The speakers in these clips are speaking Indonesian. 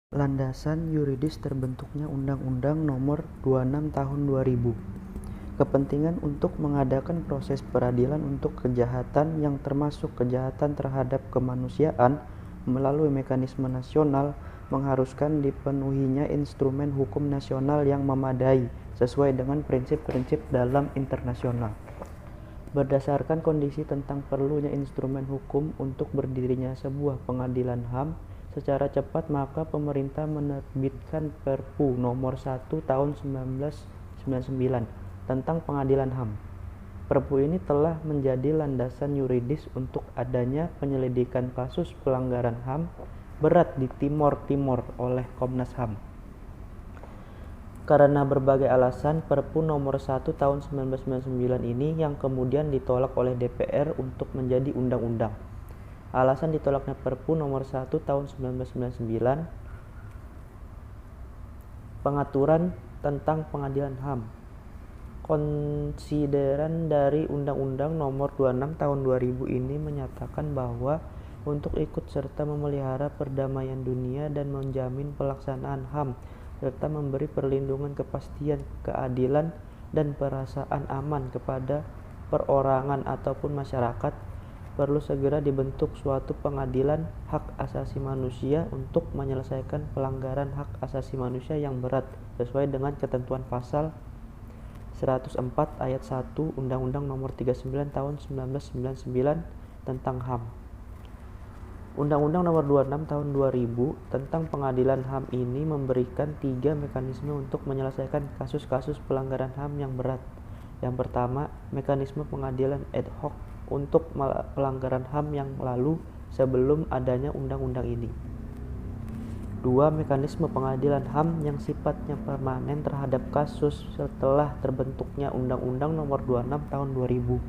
Landasan yuridis terbentuknya Undang-Undang Nomor 26 Tahun 2000. Kepentingan untuk mengadakan proses peradilan untuk kejahatan yang termasuk kejahatan terhadap kemanusiaan melalui mekanisme nasional mengharuskan dipenuhinya instrumen hukum nasional yang memadai sesuai dengan prinsip-prinsip dalam internasional. Berdasarkan kondisi tentang perlunya instrumen hukum untuk berdirinya sebuah pengadilan HAM secara cepat, maka pemerintah menerbitkan Perpu Nomor 1 Tahun 1999 tentang Pengadilan HAM. Perpu ini telah menjadi landasan yuridis untuk adanya penyelidikan kasus pelanggaran HAM berat di Timor Timur oleh Komnas HAM. Karena berbagai alasan, Perpu Nomor 1 Tahun 1999 ini yang kemudian ditolak oleh DPR untuk menjadi undang-undang. Alasan ditolaknya Perpu Nomor 1 Tahun 1999, pengaturan tentang pengadilan HAM. Konsideran dari Undang-Undang Nomor 26 Tahun 2000 ini menyatakan bahwa untuk ikut serta memelihara perdamaian dunia dan menjamin pelaksanaan HAM serta memberi perlindungan kepastian, keadilan, dan perasaan aman kepada perorangan ataupun masyarakat, perlu segera dibentuk suatu pengadilan hak asasi manusia untuk menyelesaikan pelanggaran hak asasi manusia yang berat sesuai dengan ketentuan pasal 104 ayat 1 Undang-Undang Nomor 39 Tahun 1999 tentang HAM. Undang-Undang Nomor 26 Tahun 2000 tentang Pengadilan HAM ini memberikan 3 mekanisme untuk menyelesaikan kasus-kasus pelanggaran HAM yang berat. Yang pertama, mekanisme pengadilan ad hoc untuk pelanggaran HAM yang lalu sebelum adanya undang-undang ini. 2. Mekanisme pengadilan HAM yang sifatnya permanen terhadap kasus setelah terbentuknya Undang-Undang Nomor 26 Tahun 2000.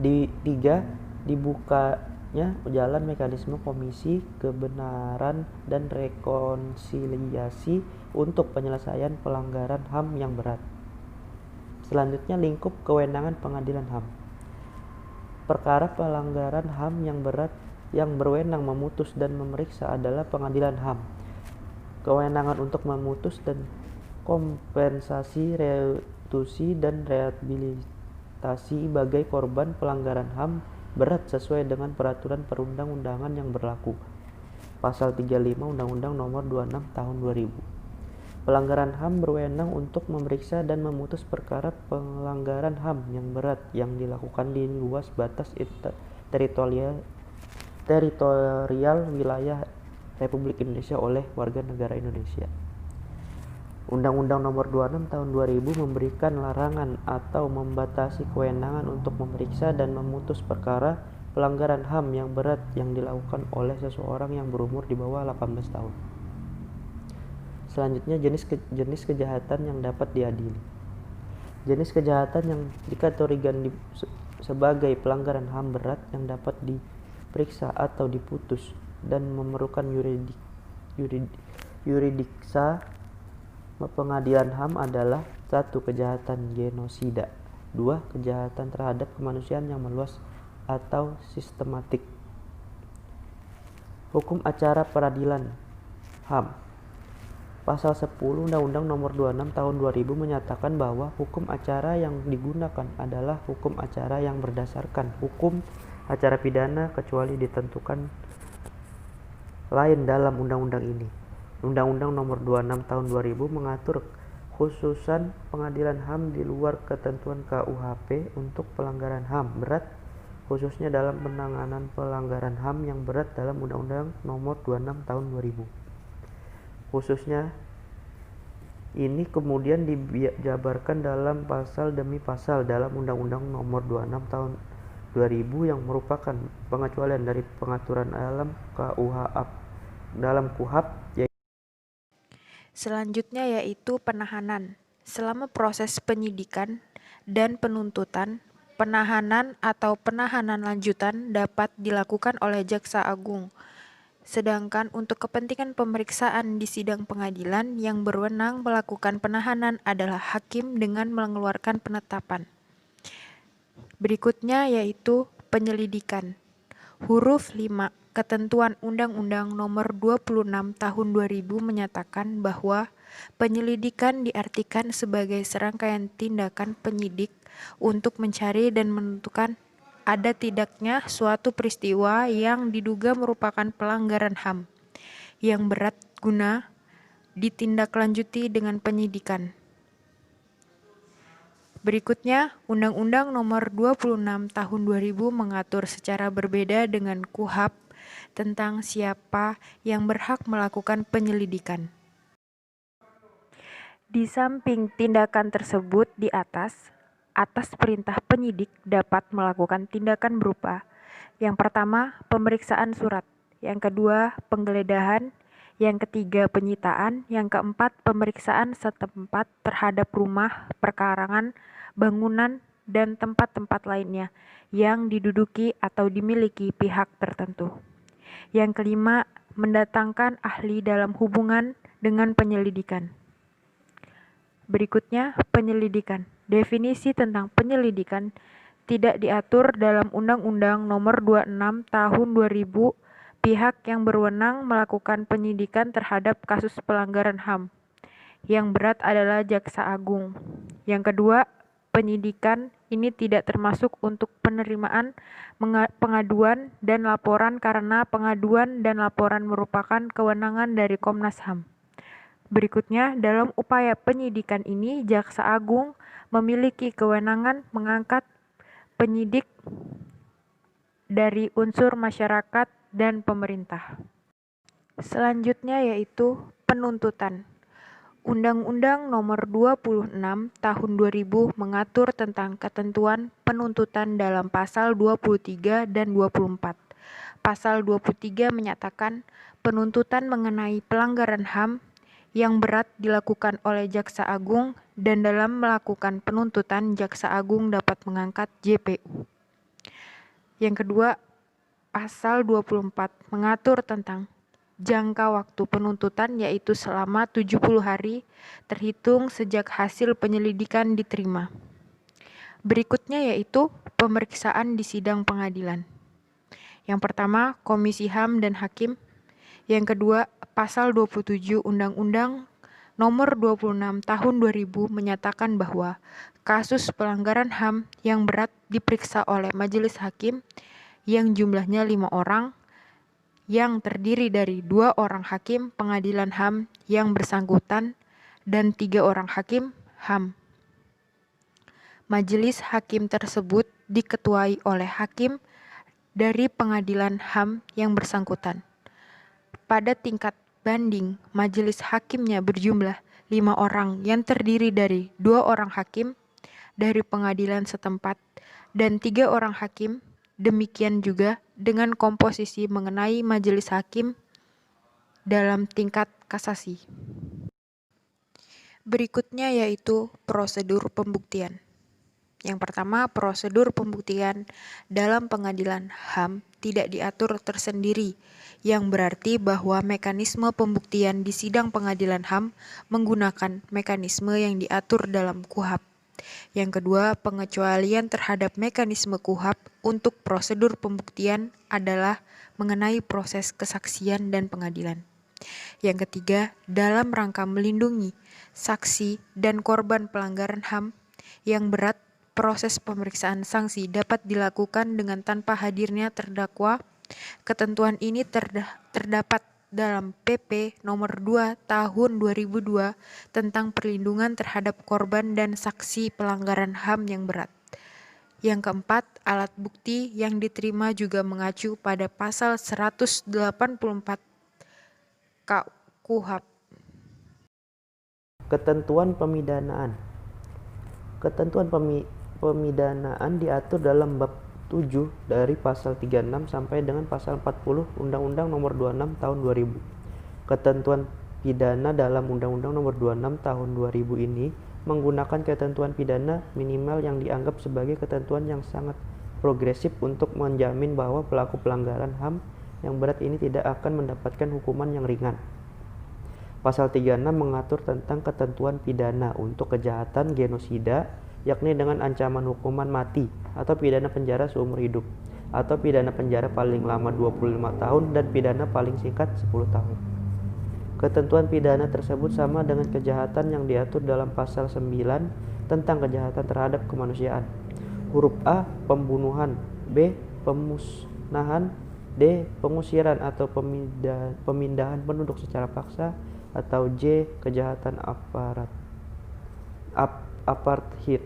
3. Dibukanya jalan mekanisme Komisi Kebenaran dan Rekonsiliasi untuk penyelesaian pelanggaran HAM yang berat. Selanjutnya, lingkup kewenangan pengadilan HAM. Perkara pelanggaran HAM yang berat yang berwenang memutus dan memeriksa adalah pengadilan HAM. Kewenangan untuk memutus dan kompensasi, restitusi, dan rehabilitasi bagi korban pelanggaran HAM berat sesuai dengan peraturan perundang-undangan yang berlaku. Pasal 35 Undang-Undang Nomor 26 Tahun 2000. Pelanggaran HAM berwenang untuk memeriksa dan memutus perkara pelanggaran HAM yang berat yang dilakukan di luas batas teritorial wilayah Republik Indonesia oleh warga negara Indonesia. Undang-Undang Nomor 26 Tahun 2000 memberikan larangan atau membatasi kewenangan untuk memeriksa dan memutus perkara pelanggaran HAM yang berat yang dilakukan oleh seseorang yang berumur di bawah 18 tahun. Selanjutnya, jenis kejahatan yang dapat diadili. Jenis kejahatan yang dikategorikan sebagai pelanggaran HAM berat yang dapat diperiksa atau diputus dan memerlukan yuridiksa pengadilan HAM adalah 1. Kejahatan genosida, 2. Kejahatan terhadap kemanusiaan yang meluas atau sistematik. Hukum acara peradilan HAM. Pasal 10 Undang-Undang Nomor 26 Tahun 2000 menyatakan bahwa hukum acara yang digunakan adalah hukum acara yang berdasarkan hukum acara pidana kecuali ditentukan lain dalam undang-undang ini. Undang-Undang Nomor 26 Tahun 2000 mengatur khususan pengadilan HAM di luar ketentuan KUHP untuk pelanggaran HAM berat, khususnya dalam penanganan pelanggaran HAM yang berat dalam Undang-Undang Nomor 26 Tahun 2000. Khususnya ini kemudian dijabarkan dalam pasal demi pasal dalam Undang-Undang Nomor 26 Tahun 2000 yang merupakan pengecualian dari pengaturan dalam KUHP. Selanjutnya yaitu penahanan. Selama proses penyidikan dan penuntutan, penahanan atau penahanan lanjutan dapat dilakukan oleh Jaksa Agung. Sedangkan untuk kepentingan pemeriksaan di sidang pengadilan yang berwenang melakukan penahanan adalah hakim dengan mengeluarkan penetapan. Berikutnya yaitu penyelidikan. Huruf 5. Ketentuan Undang-Undang Nomor 26 Tahun 2000 menyatakan bahwa penyelidikan diartikan sebagai serangkaian tindakan penyidik untuk mencari dan menentukan ada tidaknya suatu peristiwa yang diduga merupakan pelanggaran HAM yang berat guna ditindaklanjuti dengan penyidikan. Berikutnya, Undang-Undang Nomor 26 Tahun 2000 mengatur secara berbeda dengan KUHP tentang siapa yang berhak melakukan penyelidikan. Di samping tindakan tersebut di atas perintah penyidik dapat melakukan tindakan berupa: yang pertama, pemeriksaan surat; yang kedua, penggeledahan; yang ketiga, penyitaan; yang keempat, pemeriksaan setempat terhadap rumah, perkarangan, bangunan, dan tempat-tempat lainnya yang diduduki atau dimiliki pihak tertentu. Yang kelima, mendatangkan ahli dalam hubungan dengan penyelidikan. Berikutnya, penyelidikan. Definisi tentang penyelidikan tidak diatur dalam Undang-Undang Nomor 26 Tahun 2000. Pihak yang berwenang melakukan penyidikan terhadap kasus pelanggaran HAM yang berat adalah Jaksa Agung. Yang kedua, penyidikan ini tidak termasuk untuk penerimaan pengaduan dan laporan karena pengaduan dan laporan merupakan kewenangan dari Komnas HAM. Berikutnya, dalam upaya penyidikan ini, Jaksa Agung memiliki kewenangan mengangkat penyidik dari unsur masyarakat dan pemerintah. Selanjutnya yaitu penuntutan. Undang-Undang Nomor 26 Tahun 2000 mengatur tentang ketentuan penuntutan dalam pasal 23 dan 24. Pasal 23 menyatakan penuntutan mengenai pelanggaran HAM yang berat dilakukan oleh Jaksa Agung, dan dalam melakukan penuntutan Jaksa Agung dapat mengangkat JPU. Yang kedua, pasal 24 mengatur tentang jangka waktu penuntutan, yaitu selama 70 hari terhitung sejak hasil penyelidikan diterima. Berikutnya yaitu pemeriksaan di sidang pengadilan. Yang pertama, Komisi HAM dan Hakim. Yang kedua, pasal 27 Undang-Undang Nomor 26 Tahun 2000 menyatakan bahwa kasus pelanggaran HAM yang berat diperiksa oleh Majelis Hakim yang jumlahnya 5 orang, yang terdiri dari 2 orang hakim pengadilan HAM yang bersangkutan dan 3 orang hakim HAM. Majelis hakim tersebut diketuai oleh hakim dari pengadilan HAM yang bersangkutan. Pada tingkat banding, majelis hakimnya berjumlah 5 orang yang terdiri dari 2 orang hakim dari pengadilan setempat dan 3 orang hakim. Demikian juga dengan komposisi mengenai majelis hakim dalam tingkat kasasi. Berikutnya yaitu prosedur pembuktian. Yang pertama, prosedur pembuktian dalam pengadilan HAM tidak diatur tersendiri, yang berarti bahwa mekanisme pembuktian di sidang pengadilan HAM menggunakan mekanisme yang diatur dalam KUHP. Yang kedua, pengecualian terhadap mekanisme KUHP untuk prosedur pembuktian adalah mengenai proses kesaksian dan pengadilan. Yang ketiga, dalam rangka melindungi saksi dan korban pelanggaran HAM yang berat, proses pemeriksaan sanksi dapat dilakukan dengan tanpa hadirnya terdakwa. Ketentuan ini terdapat dalam PP Nomor 2 Tahun 2002 tentang perlindungan terhadap korban dan saksi pelanggaran HAM yang berat. Yang keempat, alat bukti yang diterima juga mengacu pada pasal 184 KUHP. Ketentuan pemidanaan. Ketentuan pemidanaan diatur dalam bab 7 dari pasal 36 sampai dengan pasal 40 Undang-Undang Nomor 26 Tahun 2000. Ketentuan pidana dalam Undang-Undang Nomor 26 Tahun 2000 ini menggunakan ketentuan pidana minimal yang dianggap sebagai ketentuan yang sangat progresif untuk menjamin bahwa pelaku pelanggaran HAM yang berat ini tidak akan mendapatkan hukuman yang ringan. Pasal 36 mengatur tentang ketentuan pidana untuk kejahatan genosida, yakni dengan ancaman hukuman mati atau pidana penjara seumur hidup. atau pidana penjara paling lama 25 tahun dan pidana paling singkat 10 tahun. Ketentuan pidana tersebut sama dengan kejahatan yang diatur dalam pasal 9 tentang kejahatan terhadap kemanusiaan. Huruf A, pembunuhan, B, pemusnahan, D, pengusiran atau pemindahan penduduk secara paksa, atau J, kejahatan apartheid.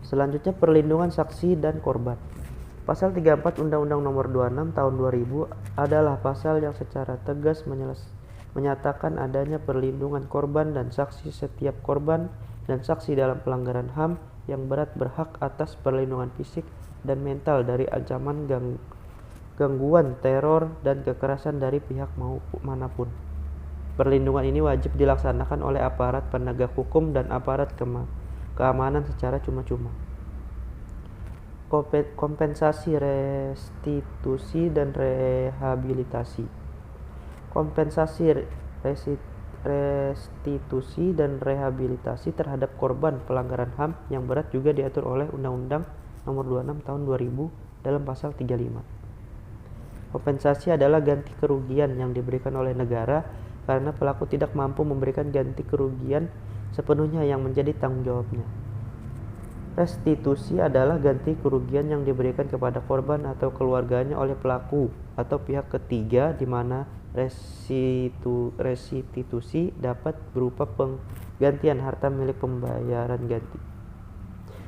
Selanjutnya, perlindungan saksi dan korban. Pasal 34 Undang-Undang Nomor 26 Tahun 2000 adalah pasal yang secara tegas menyatakan adanya perlindungan korban dan saksi. Setiap korban dan saksi dalam pelanggaran HAM yang berat berhak atas perlindungan fisik dan mental dari ancaman gangguan, teror, dan kekerasan dari pihak manapun. Perlindungan ini wajib dilaksanakan oleh aparat penegak hukum dan aparat keamanan secara cuma-cuma. Kompensasi, restitusi, dan rehabilitasi. Kompensasi, restitusi, dan rehabilitasi terhadap korban pelanggaran HAM yang berat juga diatur oleh Undang-Undang Nomor 26 Tahun 2000 dalam pasal 35. Kompensasi adalah ganti kerugian yang diberikan oleh negara karena pelaku tidak mampu memberikan ganti kerugian sepenuhnya yang menjadi tanggung jawabnya. Restitusi adalah ganti kerugian yang diberikan kepada korban atau keluarganya oleh pelaku atau pihak ketiga, di mana restitusi dapat berupa penggantian harta milik pembayaran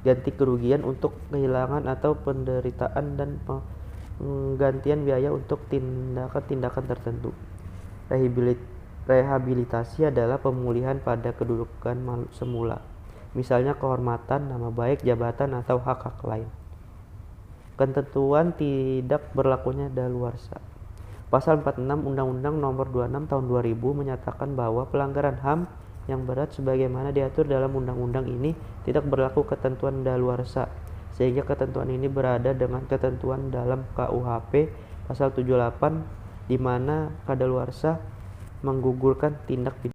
ganti kerugian untuk kehilangan atau penderitaan dan penggantian biaya untuk tindakan-tindakan tertentu. Rehabilitasi adalah pemulihan pada kedudukan semula, misalnya kehormatan, nama baik, jabatan, atau hak-hak lain. Ketentuan tidak berlakunya daluarsa. Pasal 46 Undang-Undang Nomor 26 Tahun 2000 menyatakan bahwa pelanggaran HAM yang berat sebagaimana diatur dalam undang-undang ini tidak berlaku ketentuan daluarsa, sehingga ketentuan ini berada dengan ketentuan dalam KUHP pasal 78 di mana kadaluarsa menggugurkan tindak pidana.